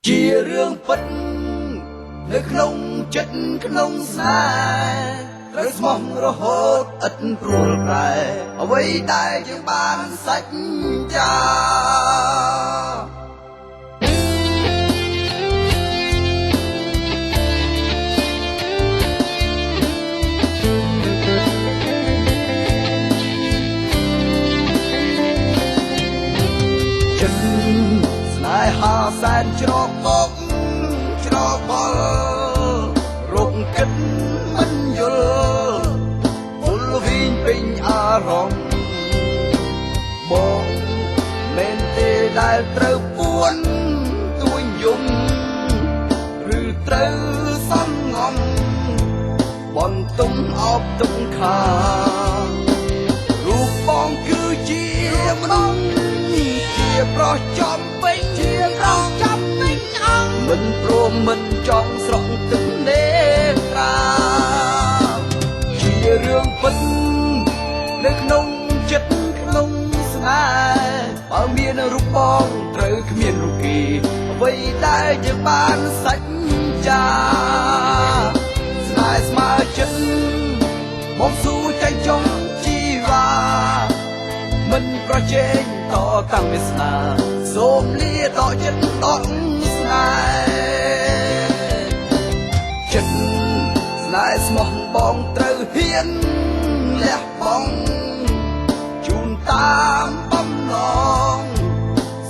ជារឿងពិតនៅក្នុងចិត្តក្នុងស្នេហ៍ត្រូវស្មោះរហូតឥតព្រួលប្រែអ្វីដែលយើងបានសច្ចាចិត្តស្នេហាសែនច្របមកច្របល់រកគិតមិនយល់ពលវិញពេញអារម្មណ៍បងមែនទេដែលត្រូវពួនទួញយំឬត្រូវសំងំបន្ទុំអបទុំខារូបបងគឺជាមនុស្សជាប្រុសចំពេញជាប្រុសចំពេញអង្គមិនព្រមមិនចង់ស្រង់ទឹកនេត្រាជារឿងពិតនៅក្នុងចិត្តក្នុងស្នេហ៍បើមានរូបបងត្រូវគ្មានរូបគេអ្វីដែលយើងបានសច្ចាស្នេហ៍ស្មើចិត្តមកស៊ូចាញ់ចង់ជីវ៉ាមិនប្រជែងតតាំងវាសនាសូមលាដកចិត្តដកស្នេហ៍ចិត្តស្នេហ៍ស្មោះបងត្រូវហ៊ានលះបង់ជូនតាមបំណង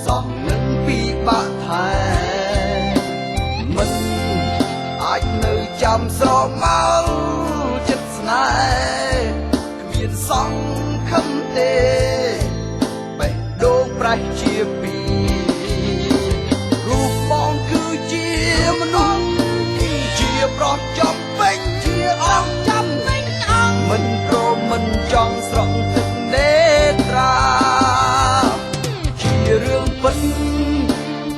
សោះនឹងពិបាកថែមិនអាចនៅចាំស្រមកចិត្តស្នេហ៍គ្មានសង្ឃឹមទេប្រះជាពីររូបបងគឺជាមនុស្សជាប្រុសចំពេញជាអង្គចំពេញអង្គមិនព្រមមិនចង់ស្រង់ទឹកនេត្រាជារឿងពិត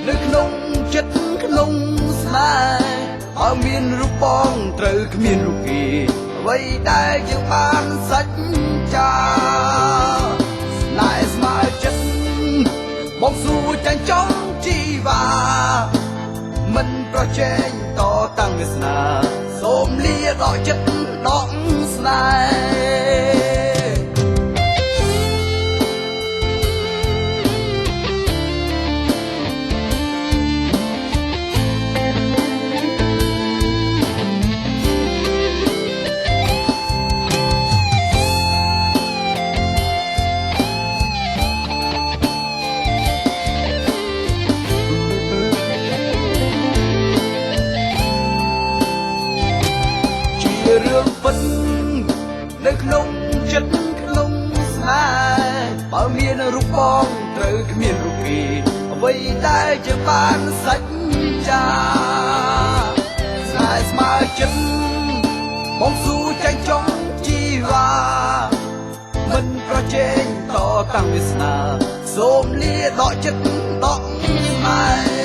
នៅក្នុងចិត្តក្នុងស្នេហ៍បើមានរូបបងត្រូវគ្មានរូបគេអ្វីដែលយើងបានសច្ចាស្នេហ៍ស្មើចិត្តបងស៊ូចាញ់ចង់ជីវ៉ាមិនប្រជែងតតាំងវាសនាសូមលាដកចិត្តដកស្នេរឿងពិតនៅក្នុងចិត្តក្នុងស្នេហ៍បើមានរូបបងត្រូវគ្មានរូបគេអ្វីដែលយើងបានសច្ចាស្នេហ៍ស្មើចិត្តបងស៊ូចាញ់ចង់ជីវ៉ាមិនប្រជែងតតាំងវាសនាសូមលាដកចិត្តដកស្នេហ៍